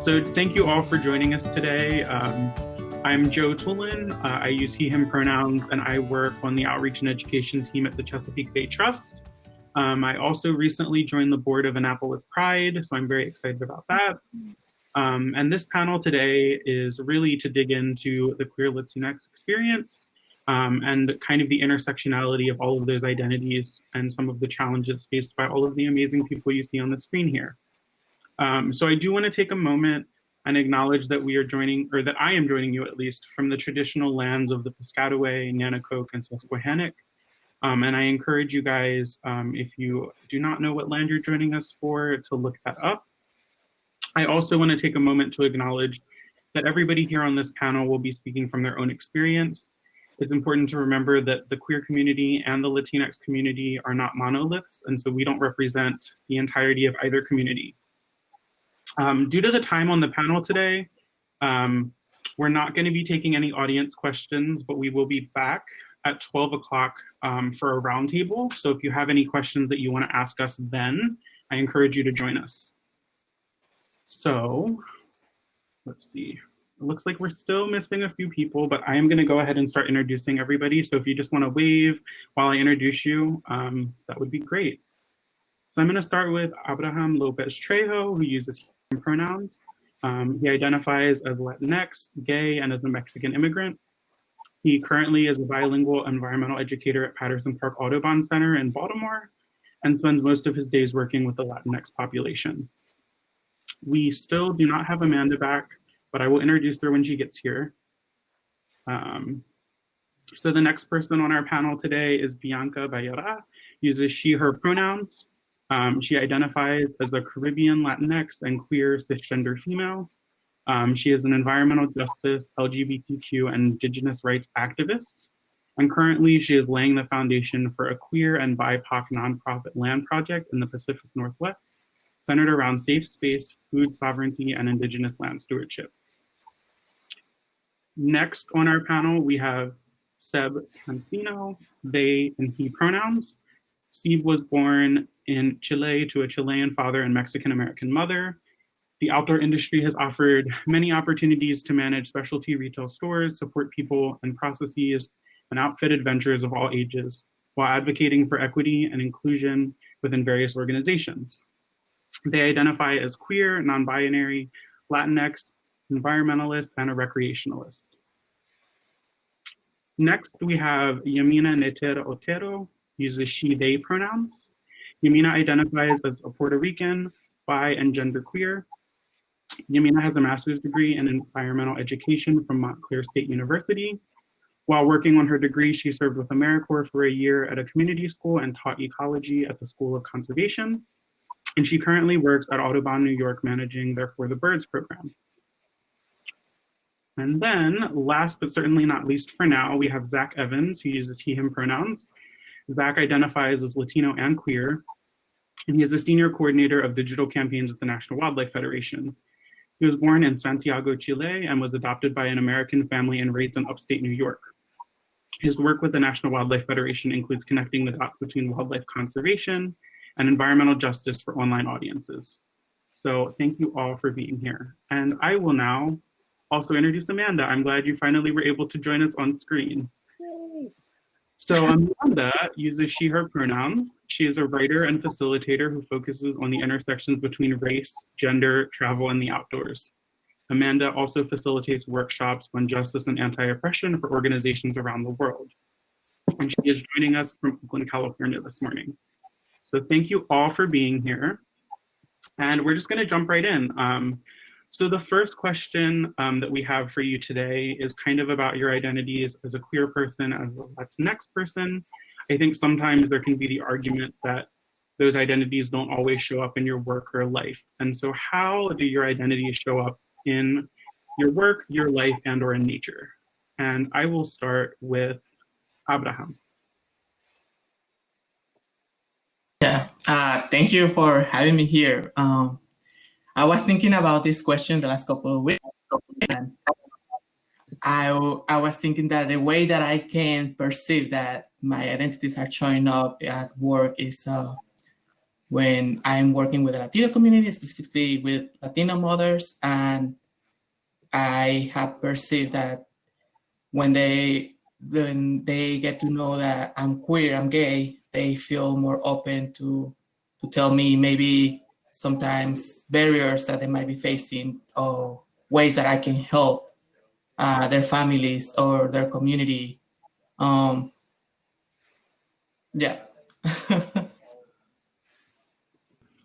So thank you all for joining us today. I'm Joe Tulin. I use he, him pronouns, and I work on the outreach and education team at the Chesapeake Bay Trust. I also recently joined the board of Annapolis Pride, so I'm very excited about that. And this panel today is really to dig into the queer Latinx experience and kind of the intersectionality of all of those identities and some of the challenges faced by all of the amazing people you see on the screen here. So I do want to take a moment and acknowledge that we are joining, or that I am joining you at least, from the traditional lands of the Piscataway, Nanacoke, and Susquehannock. And I encourage you guys, if you do not know what land you're joining us for, to look that up. I also want to take a moment to acknowledge that everybody here on this panel will be speaking from their own experience. It's important to remember that the queer community and the Latinx community are not monoliths, and so we don't represent the entirety of either community. Due to the time on the panel today, we're not going to be taking any audience questions, but we will be back at 12 o'clock for a roundtable. So if you have any questions that you want to ask us then, I encourage you to join us. So let's see. It looks like we're still missing a few people, but I am going to go ahead and start introducing everybody. So if you just want to wave while I introduce you, that would be great. So I'm going to start with Abraham Lopez Trejo, who uses he pronouns. He identifies as Latinx, gay, and as a Mexican immigrant. He currently is a bilingual environmental educator at Patterson Park Audubon Center in Baltimore and spends most of his days working with the Latinx population. We still do not have Amanda back, but I will introduce her when she gets here. So the next person on our panel today is Bianca Bayora, uses she, her pronouns. She identifies as a Caribbean Latinx and queer cisgender female. She is an environmental justice, LGBTQ, and Indigenous rights activist. And currently she is laying the foundation for a queer and BIPOC nonprofit land project in the Pacific Northwest, centered around safe space, food sovereignty, and Indigenous land stewardship. Next on our panel, we have Seb Cancino, they and he pronouns. Steve was born in Chile to a Chilean father and Mexican-American mother. The outdoor industry has offered many opportunities to manage specialty retail stores, support people and processes, and outfit adventurers of all ages, while advocating for equity and inclusion within various organizations. They identify as queer, non-binary, Latinx, environmentalist, and a recreationalist. Next, we have Yamina Netera Otero, uses she, they pronouns. Yamina identifies as a Puerto Rican, bi, and genderqueer. Yamina has a master's degree in environmental education from Montclair State University. While working on her degree, she served with AmeriCorps for a year at a community school and taught ecology at the School of Conservation. And she currently works at Audubon, New York, managing their For the Birds program. And then, last but certainly not least for now, we have Zach Evans, who uses he, him pronouns. Zach identifies as Latino and queer, and he is a senior coordinator of digital campaigns at the National Wildlife Federation. He was born in Santiago, Chile, and was adopted by an American family and raised in upstate New York. His work with the National Wildlife Federation includes connecting the dots between wildlife conservation and environmental justice for online audiences. So thank you all for being here. And I will now also introduce Amanda. I'm glad you finally were able to join us on screen. Yay. So Amanda uses she, her pronouns. She is a writer and facilitator who focuses on the intersections between race, gender, travel, and the outdoors. Amanda also facilitates workshops on justice and anti-oppression for organizations around the world. And she is joining us from Oakland, California this morning. So thank you all for being here. And we're just gonna jump right in. So the first question that we have for you today is kind of about your identities as a queer person, as a Latinx person. I think sometimes there can be the argument that those identities don't always show up in your work or life. And so how do your identities show up in your work, your life, and or in nature? And I will start with Abraham. Yeah, thank you for having me here. I was thinking about this question the last couple of weeks, and I was thinking that the way that I can perceive that my identities are showing up at work is when I'm working with the Latino community, specifically with Latino mothers, and I have perceived that when they get to know that I'm queer, I'm gay, they feel more open to tell me maybe sometimes barriers that they might be facing or ways that I can help their families or their community. Yeah.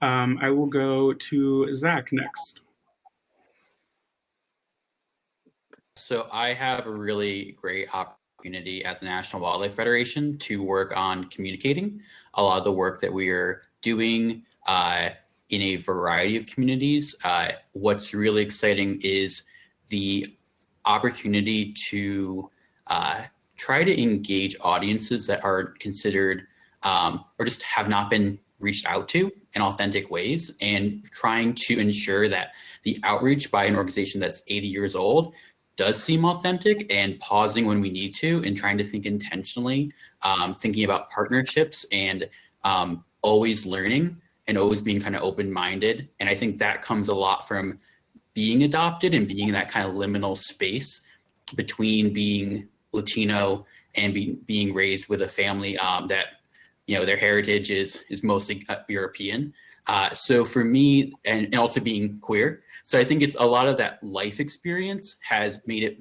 I will go to Zach next. So I have a really great opportunity at the National Wildlife Federation to work on communicating a lot of the work that we are doing in a variety of communities. What's really exciting is the opportunity to try to engage audiences that are considered or just have not been reached out to in authentic ways, and trying to ensure that the outreach by an organization that's 80 years old does seem authentic, and pausing when we need to and trying to think intentionally, thinking about partnerships and always learning and always being kind of open-minded. And I think that comes a lot from being adopted and being in that kind of liminal space between being Latino and being raised with a family that, you know, their heritage is mostly European. So for me, and also being queer, so I think it's a lot of that life experience has made it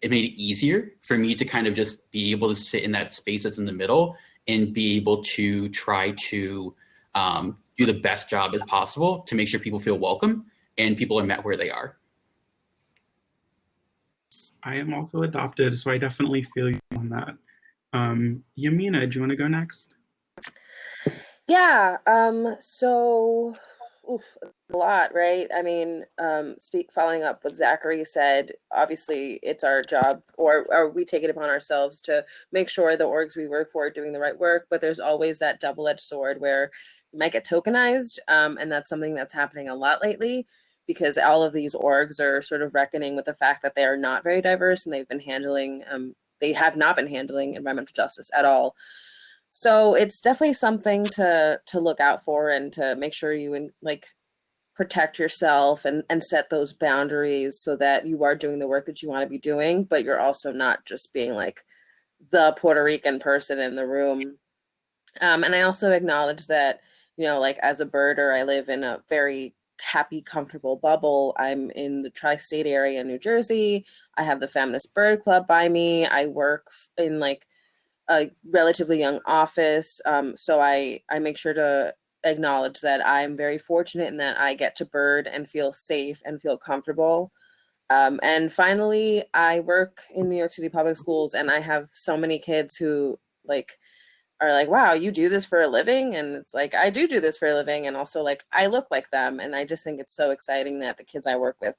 easier for me to kind of just be able to sit in that space that's in the middle and be able to try to do the best job as possible to make sure people feel welcome and people are met where they are. I am also adopted, so I definitely feel you on that. Yamina, do you want to go next? Yeah, so a lot, right? I mean, following up what Zachary said, obviously it's our job, or we take it upon ourselves to make sure the orgs we work for are doing the right work, but there's always that double-edged sword where you might get tokenized, and that's something that's happening a lot lately, because all of these orgs are sort of reckoning with the fact that they are not very diverse, and they have not been handling environmental justice at all. So it's definitely something to look out for, and to make sure you protect yourself and set those boundaries so that you are doing the work that you want to be doing, but you're also not just being like the Puerto Rican person in the room. And I also acknowledge that, you know, like as a birder, I live in a very happy, comfortable bubble. I'm in the tri-state area in New Jersey. I have the Feminist Bird Club by me. I work in like a relatively young office. So I make sure to acknowledge that I'm very fortunate in that I get to bird and feel safe and feel comfortable. And finally, I work in New York City public schools, and I have so many kids who are like, wow, you do this for a living? And it's like, I do this for a living. And also like, I look like them. And I just think it's so exciting that the kids I work with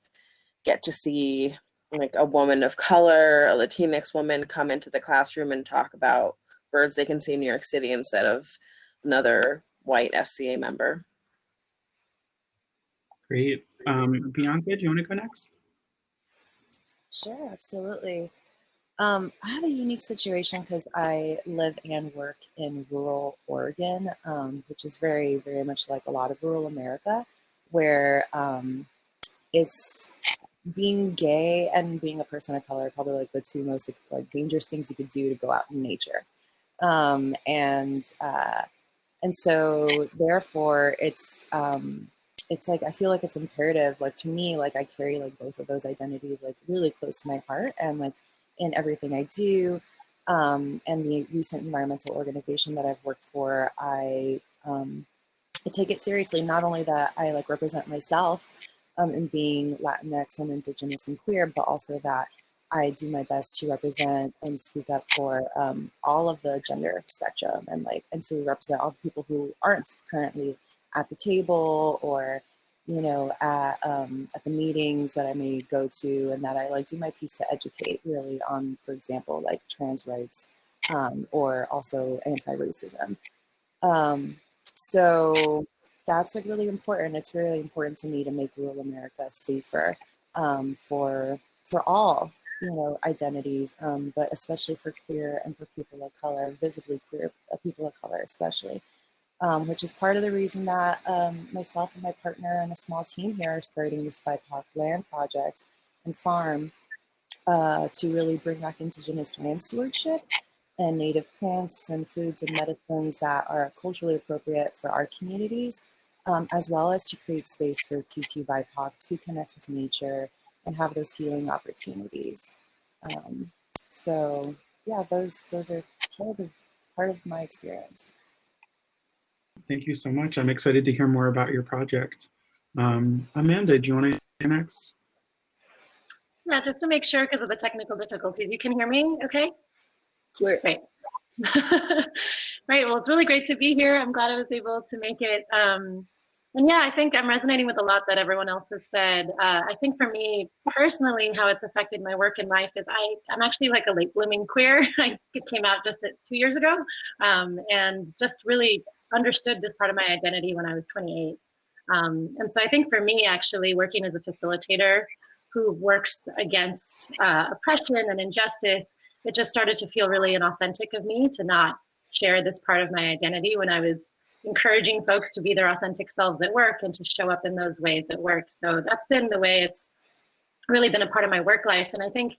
get to see like a woman of color, a Latinx woman, come into the classroom and talk about birds they can see in New York City instead of another white SCA member. Great. Bianca, do you want to go next? Sure, absolutely. I have a unique situation because I live and work in rural Oregon, which is very, very much like a lot of rural America, where it's being gay and being a person of color are probably like the two most like dangerous things you could do to go out in nature. And so therefore it's like, I feel like it's imperative, like to me, like I carry like both of those identities like really close to my heart, and like in everything I do. And the recent environmental organization that I've worked for, I take it seriously, not only that I like represent myself in being Latinx and Indigenous and queer, but also that I do my best to represent and speak up for all of the gender spectrum, and to represent all the people who aren't currently at the table, or you know, at the meetings that I may go to, and that I like do my piece to educate really on, for example, like trans rights, or also anti-racism. So that's like really important. It's really important to me to make rural America safer for all, you know, identities, but especially for queer and for people of color, visibly queer people of color especially. which is part of the reason that myself and my partner and a small team here are starting this BIPOC land project and farm to really bring back indigenous land stewardship and native plants and foods and medicines that are culturally appropriate for our communities, as well as to create space for PT BIPOC to connect with nature and have those healing opportunities. So yeah, those are part of my experience. Thank you so much. I'm excited to hear more about your project. Amanda, do you want to say next? Yeah, just to make sure, because of the technical difficulties, you can hear me okay? Clear. Great. Right, well, it's really great to be here. I'm glad I was able to make it. And yeah, I think I'm resonating with a lot that everyone else has said. I think for me personally, how it's affected my work and life is I'm actually like a late blooming queer. It came out just 2 years ago, and just really understood this part of my identity when I was 28. And so I think for me, actually working as a facilitator who works against oppression and injustice, it just started to feel really inauthentic of me to not share this part of my identity when I was encouraging folks to be their authentic selves at work and to show up in those ways at work. So that's been the way it's really been a part of my work life. And I think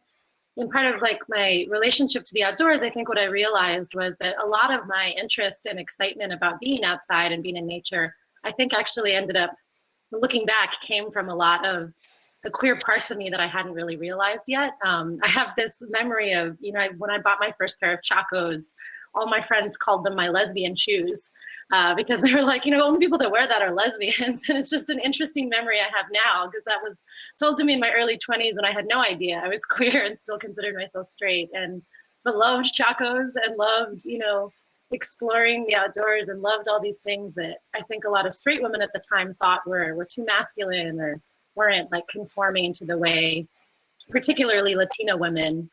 in part of like my relationship to the outdoors, I think what I realized was that a lot of my interest and excitement about being outside and being in nature, I think actually ended up, looking back, came from a lot of the queer parts of me that I hadn't really realized yet. I have this memory of, when I bought my first pair of Chacos, all my friends called them my lesbian shoes because they were like, only people that wear that are lesbians. And it's just an interesting memory I have now because that was told to me in my early 20s and I had no idea I was queer and still considered myself straight. But loved Chacos and loved, exploring the outdoors and loved all these things that I think a lot of straight women at the time thought were too masculine or weren't like conforming to the way particularly Latino women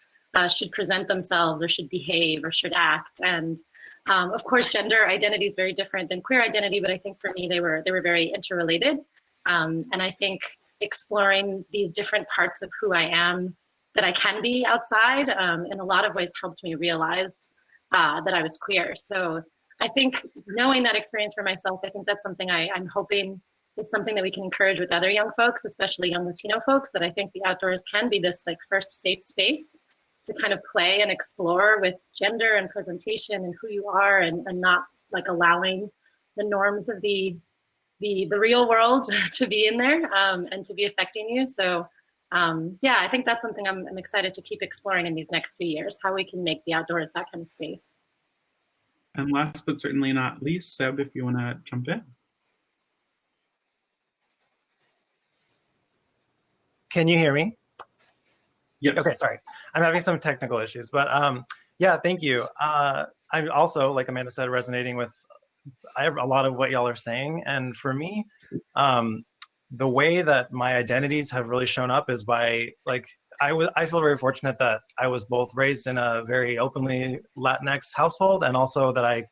should present themselves or should behave or should act. And of course, gender identity is very different than queer identity, but I think for me, they were very interrelated. And I think exploring these different parts of who I am that I can be outside in a lot of ways helped me realize that I was queer. So I think knowing that experience for myself, I think that's something I'm hoping is something that we can encourage with other young folks, especially young Latino folks, that I think the outdoors can be this like first safe space to kind of play and explore with gender and presentation and who you are and not like allowing the norms of the real world to be in there and to be affecting you. So yeah, I think that's something I'm excited to keep exploring in these next few years, how we can make the outdoors that kind of space. And last but certainly not least, Seb, if you want to jump in. Can you hear me? Yes. Okay, sorry. I'm having some technical issues, but yeah, thank you. I'm also, like Amanda said, resonating with a lot of what y'all are saying. And for me, the way that my identities have really shown up is by I feel very fortunate that I was both raised in a very openly Latinx household and also that I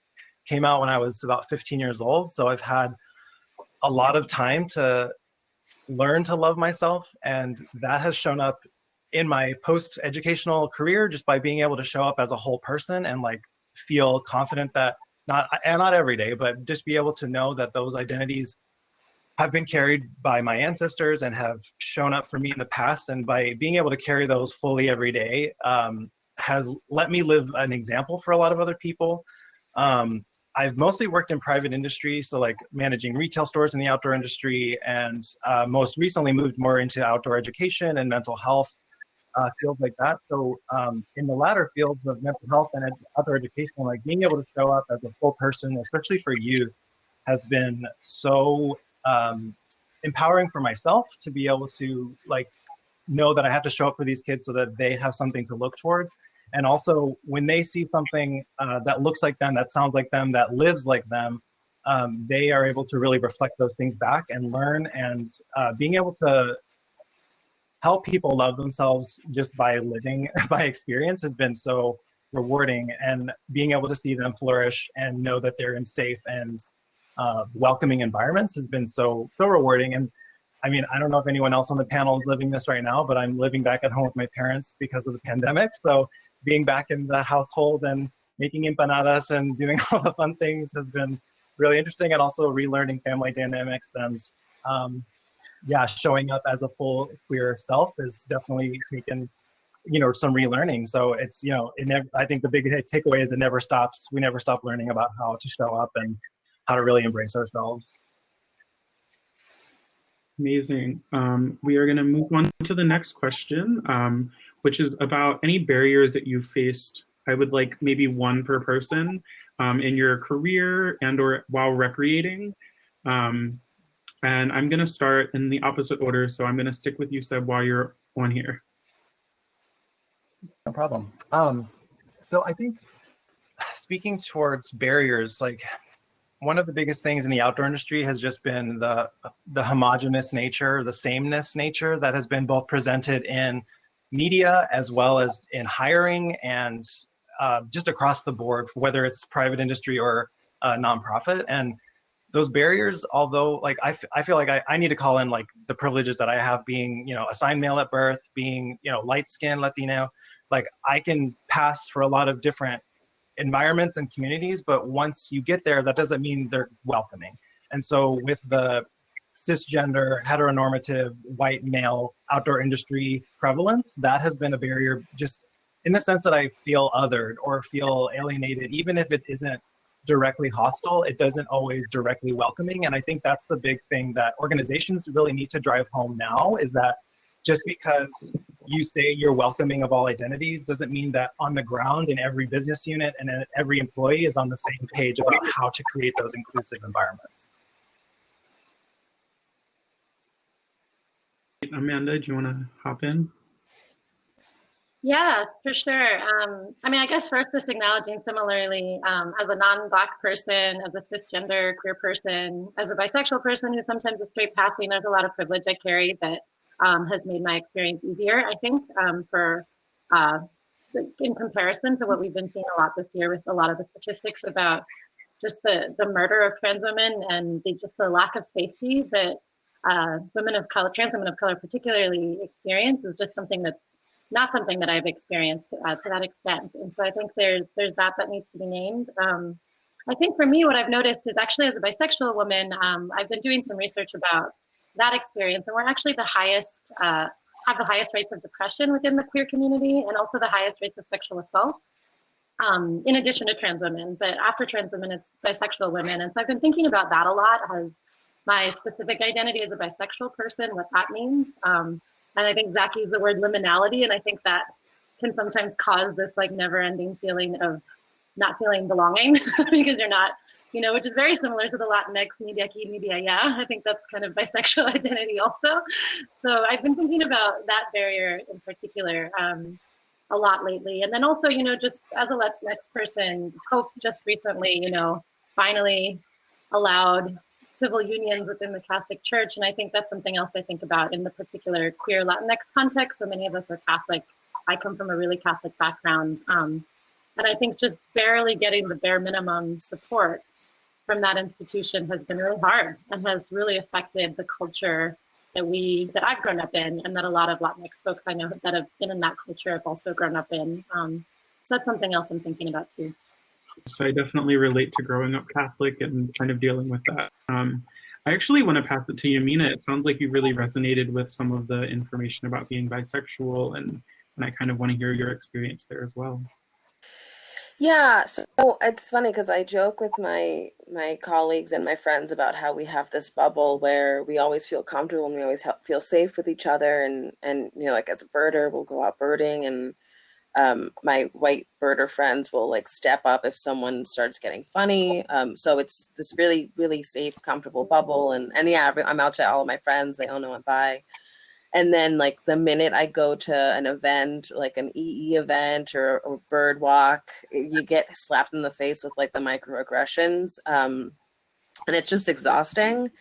came out when I was about 15 years old. So I've had a lot of time to learn to love myself, and that has shown up in my post-educational career just by being able to show up as a whole person and like feel confident that not every day, but just be able to know that those identities have been carried by my ancestors and have shown up for me in the past, and by being able to carry those fully every day has let me live an example for a lot of other people. I've mostly worked in private industry, so like managing retail stores in the outdoor industry, and most recently moved more into outdoor education and mental health fields like that. So in the latter fields of mental health and outdoor education, like being able to show up as a full person, especially for youth, has been so empowering for myself to be able to like know that I have to show up for these kids so that they have something to look towards. And also when they see something that looks like them, that sounds like them, that lives like them, they are able to really reflect those things back and learn. And being able to help people love themselves just by living, by experience, has been so rewarding. And being able to see them flourish and know that they're in safe and welcoming environments has been so rewarding. And I mean, I don't know if anyone else on the panel is living this right now, but I'm living back at home with my parents because of the pandemic. So being back in the household and making empanadas and doing all the fun things has been really interesting, and also relearning family dynamics and yeah, showing up as a full queer self is definitely taken, some relearning. So it's, I think the big takeaway is it never stops. We never stop learning about how to show up and how to really embrace ourselves. Amazing. We are going to move on to the next question, which is about any barriers that you faced. I would like maybe one per person in your career and or while recreating. And I'm going to start in the opposite order. So I'm going to stick with you, Seb, while you're on here. No problem. So I think speaking towards barriers, like one of the biggest things in the outdoor industry has just been the homogenous nature, the sameness nature that has been both presented in media as well as in hiring and just across the board, whether it's private industry or nonprofit. And those barriers, although like I feel like I need to call in like the privileges that I have being, assigned male at birth, being, light skinned Latino, like I can pass for a lot of different environments and communities, but once you get there, that doesn't mean they're welcoming. And so with the cisgender, heteronormative, white male outdoor industry prevalence, that has been a barrier just in the sense that I feel othered or feel alienated, even if it isn't directly hostile, it doesn't always directly welcoming. And I think that's the big thing that organizations really need to drive home now, is that just because you say you're welcoming of all identities doesn't mean that on the ground in every business unit and every employee is on the same page about how to create those inclusive environments. Amanda, do you want to hop in? Yeah, for sure. I guess first just acknowledging similarly, as a non-Black person, as a cisgender queer person, as a bisexual person who sometimes is straight passing, there's a lot of privilege I carry that has made my experience easier, I think, in comparison to what we've been seeing a lot this year with a lot of the statistics about just the murder of trans women and just the lack of safety that trans women of color particularly experience is just something that's not something that I've experienced to that extent. And so I think there's that needs to be named. I think for me, what I've noticed is actually as a bisexual woman, I've been doing some research about that experience, and we're actually have the highest rates of depression within the queer community and also the highest rates of sexual assault, in addition to trans women. But after trans women, it's bisexual women. And so I've been thinking about that a lot as my specific identity as a bisexual person, what that means. And I think Zach used the word liminality, and I think that can sometimes cause this like never-ending feeling of not feeling belonging because you're not, which is very similar to the Latinx media, yeah. I think that's kind of bisexual identity also. So I've been thinking about that barrier in particular a lot lately. And then also, just as a Latinx person, Hope just recently, finally allowed civil unions within the Catholic Church. And I think that's something else I think about in the particular queer Latinx context. So many of us are Catholic. I come from a really Catholic background. And I think just barely getting the bare minimum support from that institution has been really hard and has really affected the culture that I've grown up in, and that a lot of Latinx folks I know that have been in that culture have also grown up in. So that's something else I'm thinking about too. So I definitely relate to growing up Catholic and kind of dealing with that. I actually want to pass it to Yamina. It sounds like you really resonated with some of the information about being bisexual, and I kind of want to hear your experience there as well. Yeah, so it's funny because I joke with my colleagues and my friends about how we have this bubble where we always feel comfortable and we always feel safe with each other, and like as a birder, we'll go out birding, and my white birder friends will like step up if someone starts getting funny. So it's this really, really safe, comfortable bubble. And yeah, I'm out to all of my friends. They all know I'm bi. And then like the minute I go to an event, like an EE event or bird walk, you get slapped in the face with like the microaggressions. And it's just exhausting.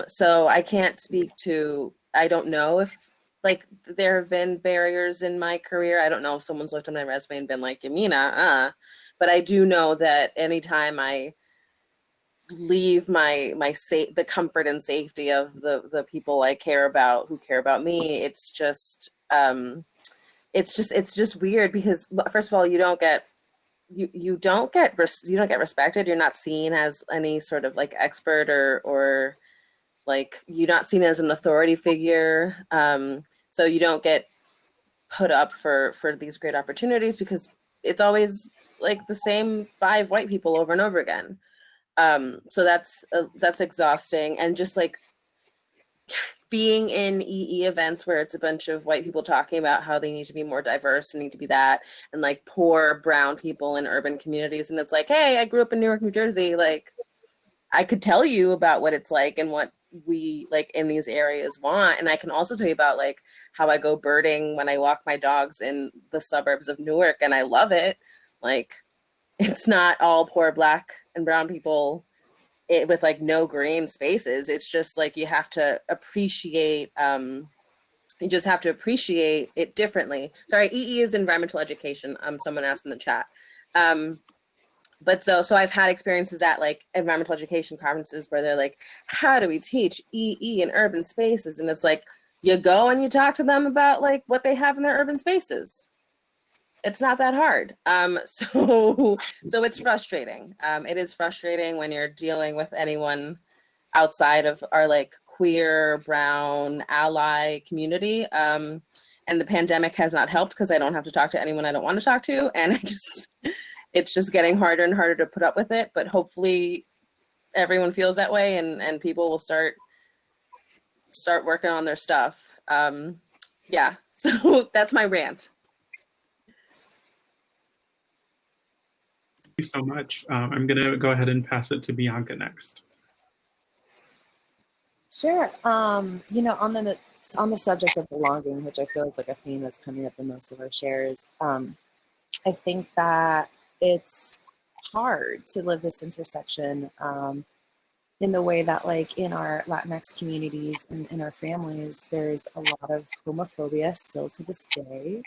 So I can't speak to, I don't know if like there have been barriers in my career. I don't know if someone's looked at my resume and been like, Yamina, but I do know that anytime I leave the comfort and safety of the people I care about, who care about me, it's just weird because first of all, you don't get you don't get respected. You're not seen as any sort of like expert or like you're not seen as an authority figure. So you don't get put up for these great opportunities because it's always like the same 5 white people over and over again. So that's exhausting. And just like being in EE events where it's a bunch of white people talking about how they need to be more diverse and need to be that, and like poor brown people in urban communities. And it's like, hey, I grew up in Newark, New Jersey. Like I could tell you about what it's like and what we like in these areas want. And I can also tell you about like how I go birding when I walk my dogs in the suburbs of Newark, and I love it. Like it's not all poor Black and brown people with like no green spaces. It's just like you have to appreciate you just have to appreciate it differently. Sorry, EE is environmental education. Someone asked in the chat. But so I've had experiences at like environmental education conferences where they're like, how do we teach EE in urban spaces? And it's like, you go and you talk to them about like what they have in their urban spaces. It's not that hard. So it's frustrating. It is frustrating when you're dealing with anyone outside of our like queer, brown, ally community. And the pandemic has not helped because I don't have to talk to anyone I don't want to talk to. And it's just getting harder and harder to put up with it. But hopefully everyone feels that way and people will start working on their stuff. Yeah, so that's my rant. Thank you so much. I'm going to go ahead and pass it to Bianca next. Sure. You know, on the subject of belonging, which I feel is like a theme that's coming up in most of our shares, I think that it's hard to live this intersection in the way that like in our Latinx communities and in our families, there's a lot of homophobia still to this day.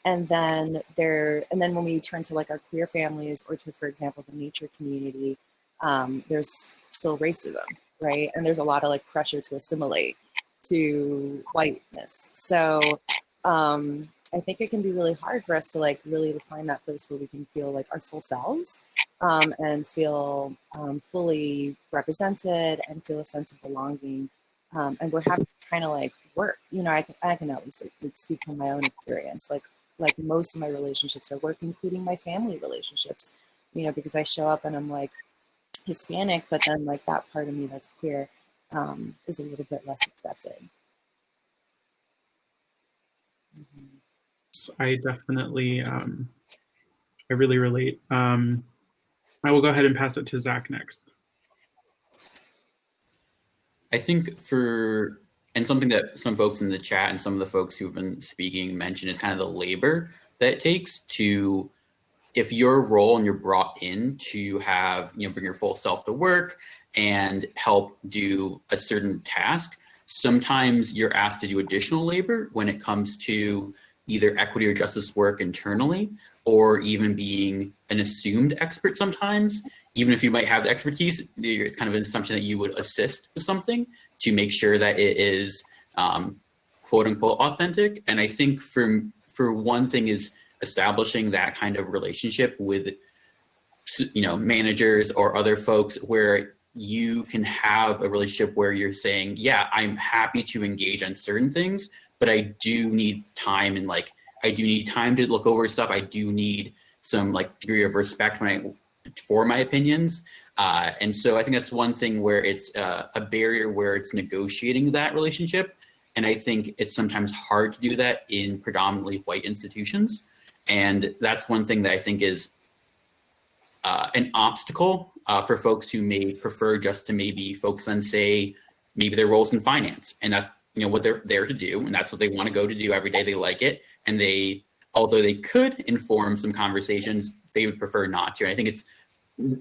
And then when we turn to like our queer families or to, for example, the nature community, there's still racism, right? And there's a lot of like pressure to assimilate to whiteness. So I think it can be really hard for us to like really find that place where we can feel like our full selves and feel fully represented and feel a sense of belonging. And we're having to kind of like work, you know, I can at least like, speak from my own experience. Like most of my relationships are work, including my family relationships, you know, because I show up and I'm like Hispanic, but then like that part of me that's queer is a little bit less accepted. I definitely, I really relate. I will go ahead and pass it to Zach next. I think and something that some folks in the chat and some of the folks who have been speaking mentioned is kind of the labor that it takes to, if your role and you're brought in to have, you know, bring your full self to work and help do a certain task, sometimes you're asked to do additional labor when it comes to either equity or justice work internally, or even being an assumed expert sometimes. Even if you might have the expertise, it's kind of an assumption that you would assist with something to make sure that it is quote unquote authentic. And I think for one thing is establishing that kind of relationship with, you know, managers or other folks where you can have a relationship where you're saying, yeah, I'm happy to engage on certain things, but I do need time, and like, I do need time to look over stuff. I do need some like degree of respect for my opinions. And so I think that's one thing where it's a barrier where it's negotiating that relationship. And I think it's sometimes hard to do that in predominantly white institutions. And that's one thing that I think is an obstacle for folks who may prefer just to maybe focus on, say, maybe their roles in finance. And that's, you know, what they're there to do. And that's what they want to go to do every day. They like it. And although they could inform some conversations, they would prefer not to. And I think it's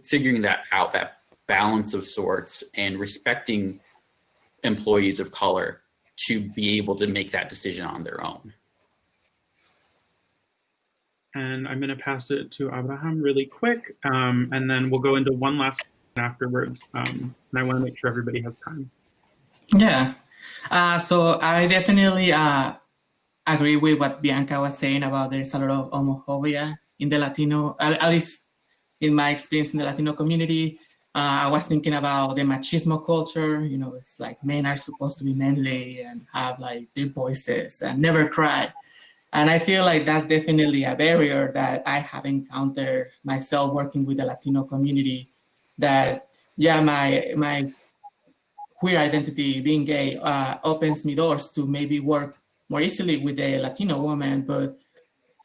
figuring that out, that balance of sorts, and respecting employees of color to be able to make that decision on their own. And I'm going to pass it to Abraham really quick, and then we'll go into one last afterwards. And I want to make sure everybody has time. Yeah. So I definitely agree with what Bianca was saying about there's a lot of homophobia in the Latino, at least in my experience in the Latino community. I was thinking about the machismo culture. You know, it's like men are supposed to be manly and have like deep voices and never cry. And I feel like that's definitely a barrier that I have encountered myself working with the Latino community. That, yeah, my queer identity, being gay, opens me doors to maybe work more easily with a Latino woman. But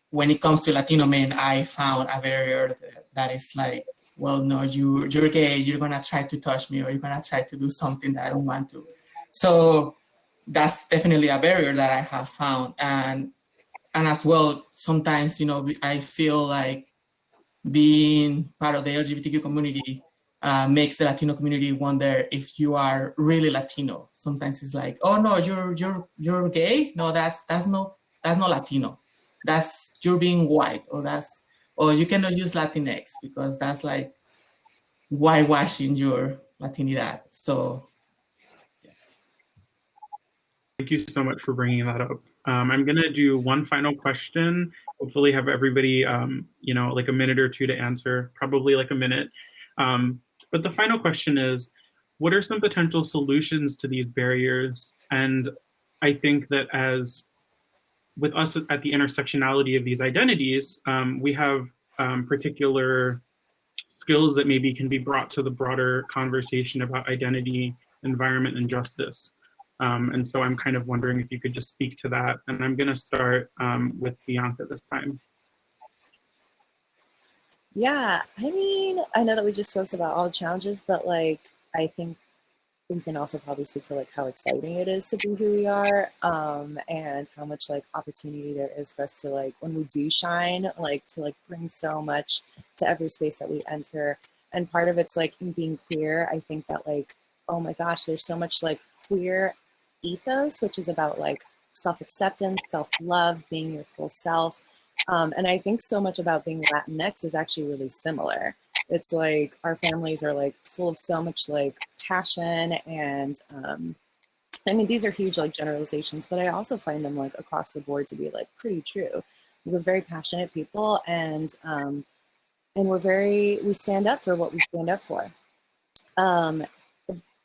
when it comes to Latino men, I found a barrier that is like, well, no, you're gay, you're gonna try to touch me, or you're gonna try to do something that I don't want to. So that's definitely a barrier that I have found. And as well, sometimes, you know, I feel like being part of the LGBTQ community makes the Latino community wonder if you are really Latino. Sometimes it's like, oh no, you're gay? No, that's not Latino. That's, you're being white, or you cannot use Latinx because that's like whitewashing your Latinidad. So yeah. Thank you so much for bringing that up. I'm going to do one final question. Hopefully have everybody, you know, like a minute or two to answer, probably like a minute. But the final question is, what are some potential solutions to these barriers? And I think that as with us at the intersectionality of these identities, we have particular skills that maybe can be brought to the broader conversation about identity, environment, and justice. And so I'm kind of wondering if you could just speak to that. And I'm going to start with Bianca this time. Yeah, I mean, I know that we just spoke about all the challenges, but like, I think we can also probably speak to like how exciting it is to be who we are, and how much like opportunity there is for us to like, when we do shine, like to like bring so much to every space that we enter. And part of it's like in being queer, I think that like, oh my gosh, there's so much like queer ethos, which is about like self-acceptance, self-love, being your full self. And I think so much about being Latinx is actually really similar. It's like our families are like full of so much like passion, and I mean, these are huge like generalizations, but I also find them like across the board to be like pretty true. We're very passionate people, and we stand up for what we stand up for.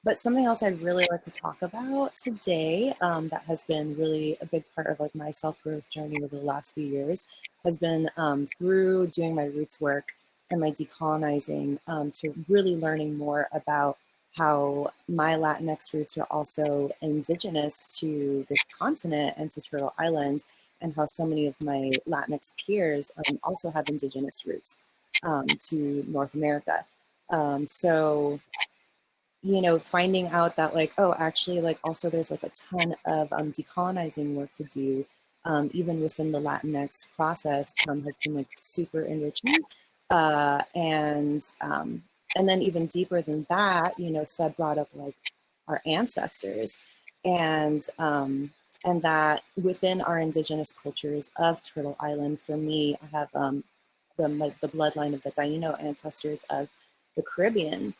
But something else I'd really like to talk about today, that has been really a big part of like my self-growth journey over the last few years, has been through doing my roots work and my decolonizing, to really learning more about how my Latinx roots are also indigenous to this continent and to Turtle Island, and how so many of my Latinx peers also have indigenous roots to North America. So, you know, finding out that like, oh, actually, like also there's like a ton of decolonizing work to do, even within the Latinx process, has been like super enriching. And then even deeper than that, you know, Seb brought up like our ancestors, and that within our indigenous cultures of Turtle Island, for me, I have the bloodline of the Taino ancestors of the Caribbean,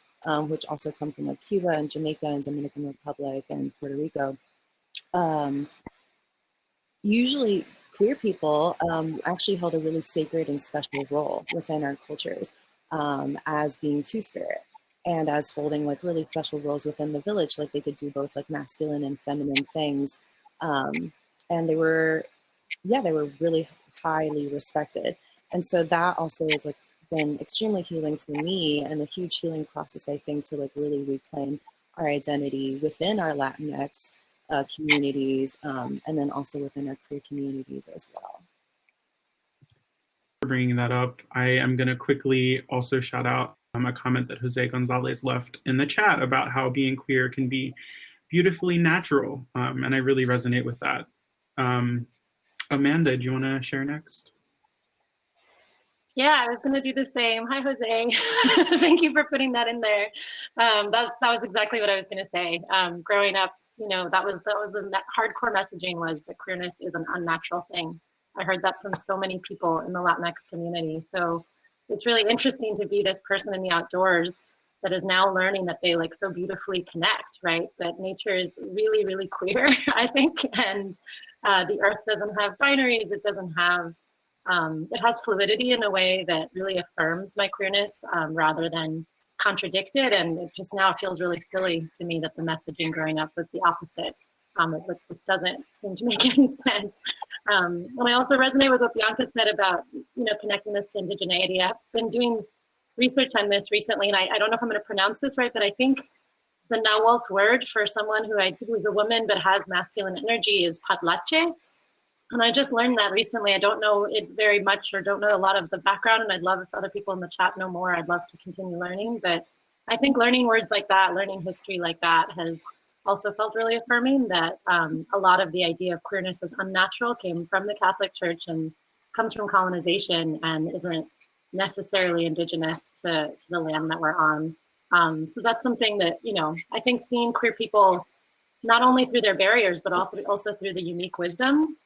which also come from like Cuba and Jamaica and Dominican Republic and Puerto Rico. Usually queer people actually held a really sacred and special role within our cultures, as being two-spirit, and as holding like really special roles within the village. Like they could do both like masculine and feminine things. And they were really highly respected. And so that also is like been extremely healing for me, and a huge healing process, I think, to like really reclaim our identity within our Latinx communities, and then also within our queer communities as well. For bringing that up, I am going to quickly also shout out a comment that Jose Gonzalez left in the chat about how being queer can be beautifully natural, and I really resonate with that. Amanda, do you want to share next? Yeah, I was going to do the same. Hi, Jose. Thank you for putting that in there. That was exactly what I was going to say. Growing up, you know, that was the hardcore messaging, was that queerness is an unnatural thing. I heard that from so many people in the Latinx community. So it's really interesting to be this person in the outdoors that is now learning that they like so beautifully connect, right? That nature is really, really queer, I think. And the earth doesn't have binaries. It doesn't have it has fluidity in a way that really affirms my queerness rather than contradict it. And it just now feels really silly to me that the messaging growing up was the opposite. This doesn't seem to make any sense. And I also resonate with what Bianca said about, connecting this to indigeneity. I've been doing research on this recently, and I don't know if I'm going to pronounce this right, but I think the Nahuatl word for someone who's a woman but has masculine energy is patlache. And I just learned that recently. I don't know it very much or don't know a lot of the background, and I'd love if other people in the chat know more. I'd love to continue learning, but I think learning words like that, learning history like that has also felt really affirming, that a lot of the idea of queerness as unnatural came from the Catholic Church and comes from colonization and isn't necessarily indigenous to the land that we're on. So that's something that, I think seeing queer people, not only through their barriers, but also through the unique wisdom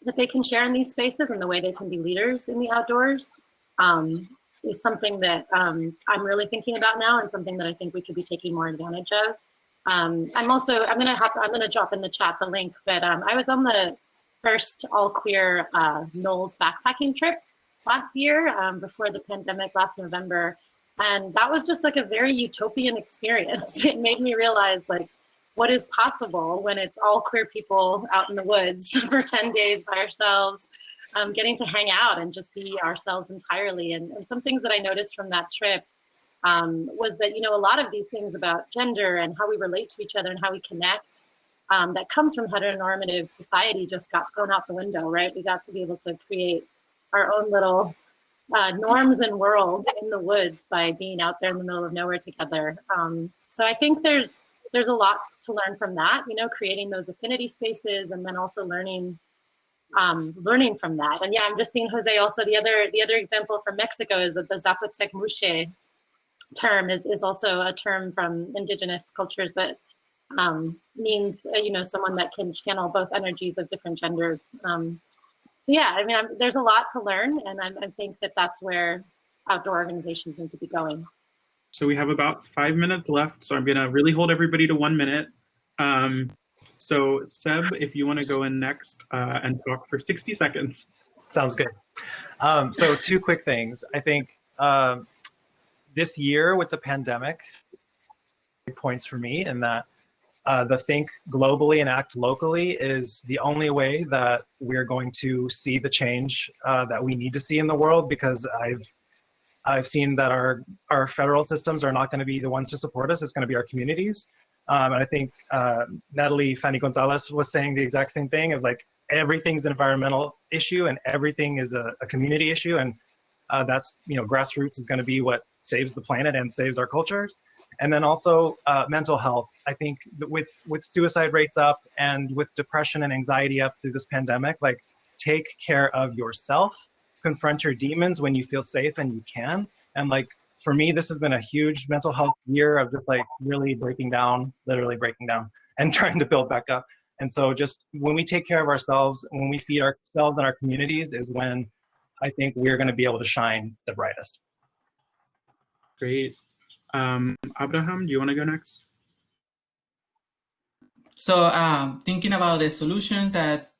that they can share in these spaces and the way they can be leaders in the outdoors is something that I'm really thinking about now, and something that I think we could be taking more advantage of. I'm gonna drop in the chat the link, but I was on the first all queer Knowles backpacking trip last year before the pandemic last November. And that was just like a very utopian experience. It made me realize what is possible when it's all queer people out in the woods for 10 days by ourselves, getting to hang out and just be ourselves entirely. And some things that I noticed from that trip was that, a lot of these things about gender and how we relate to each other and how we connect that comes from heteronormative society just got thrown out the window, right? We got to be able to create our own little norms and world in the woods by being out there in the middle of nowhere together. So I think there's a lot to learn from that, creating those affinity spaces, and then also learning from that. And yeah, I'm just seeing Jose also, the other example from Mexico is that the Zapotec Muxe term is also a term from indigenous cultures that means, someone that can channel both energies of different genders. So yeah, there's a lot to learn, and I think that's where outdoor organizations need to be going. So we have about 5 minutes left, so I'm going to really hold everybody to 1 minute. So Seb, if you want to go in next and talk for 60 seconds. Sounds good. So 2 quick things. I think this year with the pandemic, big points for me in that the think globally and act locally is the only way that we're going to see the change that we need to see in the world, because I've seen that our federal systems are not going to be the ones to support us. It's going to be our communities. And I think Natalie Fanny Gonzalez was saying the exact same thing of everything's an environmental issue and everything is a community issue. And that's, grassroots is going to be what saves the planet and saves our cultures. And then also mental health. I think with suicide rates up and with depression and anxiety up through this pandemic, take care of yourself, confront your demons when you feel safe and you can. And for me, this has been a huge mental health year of just really literally breaking down and trying to build back up. And so just when we take care of ourselves, when we feed ourselves and our communities is when I think we're going to be able to shine the brightest. Great. Abraham, do you want to go next? So thinking about the solutions that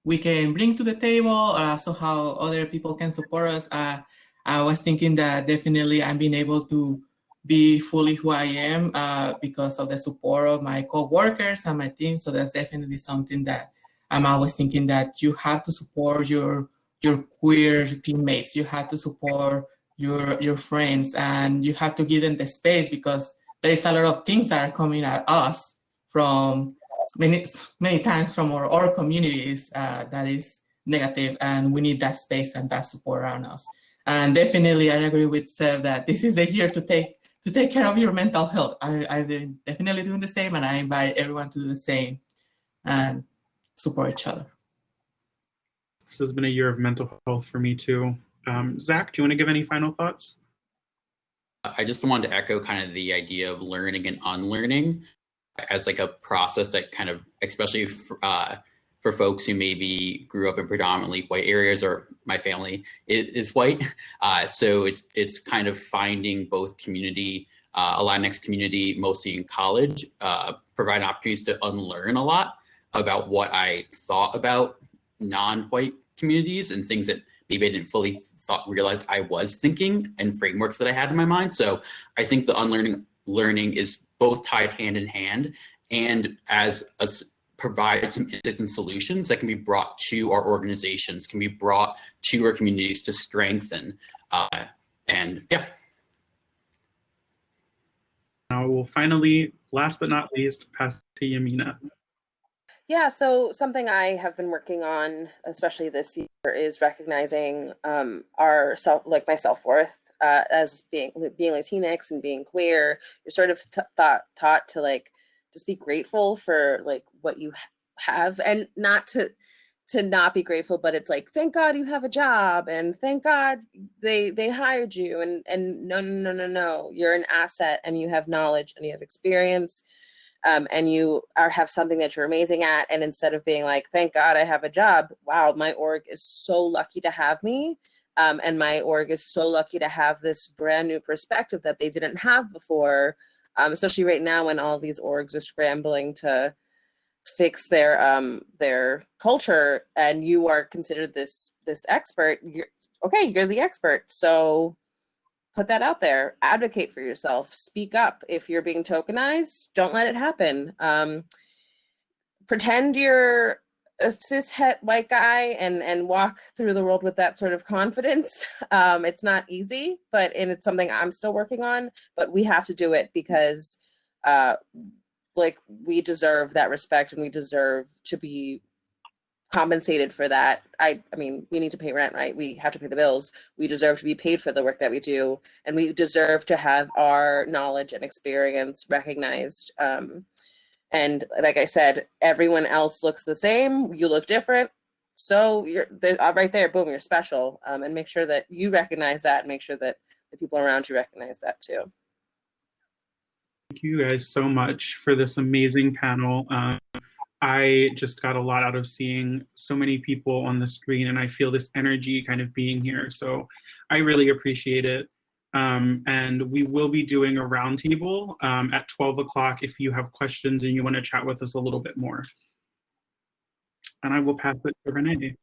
we can bring to the table, also how other people can support us, I was thinking that definitely I'm being able to be fully who I am because of the support of my co-workers and my team. So that's definitely something that I'm always thinking, that you have to support your queer teammates. You have to support your friends, and you have to give them the space, because there is a lot of things that are coming at us from many times from our communities that is negative, and we need that space and that support around us. And definitely I agree with Seb that this is the year to take care of your mental health. I've been definitely doing the same, and I invite everyone to do the same and support each other. This has been a year of mental health for me too. Zach, do you want to give any final thoughts? I just wanted to echo kind of the idea of learning and unlearning as a process that kind of, especially for folks who maybe grew up in predominantly white areas, or my family is white. So it's kind of finding both community, a Latinx community, mostly in college, provide opportunities to unlearn a lot about what I thought about non-white communities and things that maybe I didn't fully realize I was thinking, and frameworks that I had in my mind. So I think the learning is both tied hand in hand, and as a provide some insights and solutions that can be brought to our organizations, can be brought to our communities to strengthen. And yeah. Now we'll finally, last but not least, pass to Yamina. Yeah, so something I have been working on, especially this year, is recognizing our my self-worth as being Latinx and being queer. You're sort of taught to like just be grateful for like what you have, and not to not be grateful, but it's like, thank God you have a job, and thank God they hired you, and no, you're an asset, and you have knowledge, and you have experience. And you have something that you're amazing at. And instead of being like, thank God I have a job, wow, my org is so lucky to have me. And my org is so lucky to have this brand new perspective that they didn't have before, especially right now when all these orgs are scrambling to fix their culture, and you are considered this expert. You're the expert. So put that out there, advocate for yourself, speak up. If you're being tokenized, don't let it happen. Pretend you're a cis-het white guy and walk through the world with that sort of confidence. It's not easy, and it's something I'm still working on, but we have to do it because like we deserve that respect, and we deserve to be compensated for that. I mean, we need to pay rent, right? We have to pay the bills. We deserve to be paid for the work that we do, and we deserve to have our knowledge and experience recognized. And like I said, everyone else looks the same. You look different. So you're right there, boom, you're special. And make sure that you recognize that, and make sure that the people around you recognize that too. Thank you guys so much for this amazing panel. I just got a lot out of seeing so many people on the screen, and I feel this energy kind of being here. So I really appreciate it. And we will be doing a roundtable at 12 o'clock if you have questions and you want to chat with us a little bit more. And I will pass it to Renee.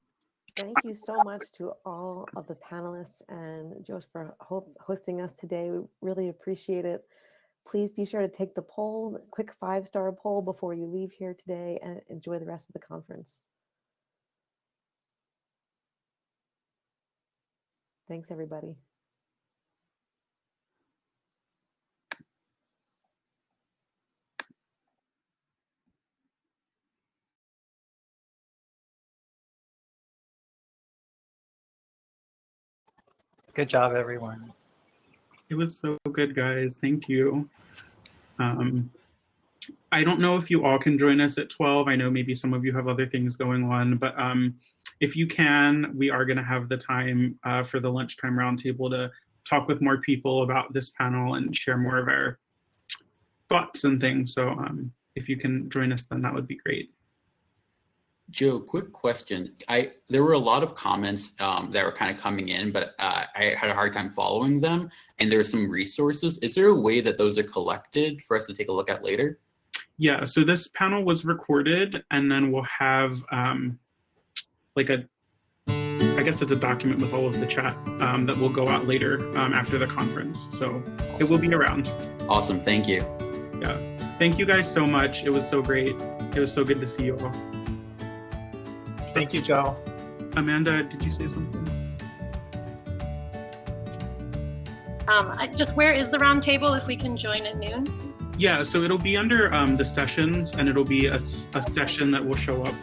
Thank you so much to all of the panelists and Josh for hosting us today. We really appreciate it. Please be sure to take the poll, quick 5-star poll before you leave here today, and enjoy the rest of the conference. Thanks, everybody. Good job, everyone. It was so good, guys. Thank you. I don't know if you all can join us at 12. I know maybe some of you have other things going on, but if you can, we are going to have the time for the lunchtime roundtable to talk with more people about this panel and share more of our thoughts and things. So if you can join us, then that would be great. Joe, quick question. There were a lot of comments that were kind of coming in, but I had a hard time following them. And there are some resources. Is there a way that those are collected for us to take a look at later? Yeah, so this panel was recorded, and then we'll have like I guess it's a document with all of the chat that will go out later after the conference. So awesome. It will be around. Awesome, thank you. Yeah, thank you guys so much. It was so great. It was so good to see you all. Thank you, Joe. Amanda, did you say something? Just where is the roundtable if we can join at noon? Yeah, so it'll be under the sessions, and it'll be a session that will show up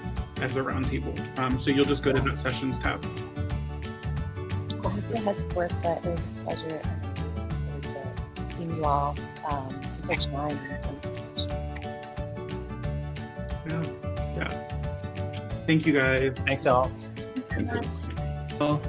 as a roundtable. So you'll just go to that sessions tab. I have to head to work, but it was a pleasure to see you all. Just like shine. Yeah. Thank you guys. Thanks all. Thank you. Well,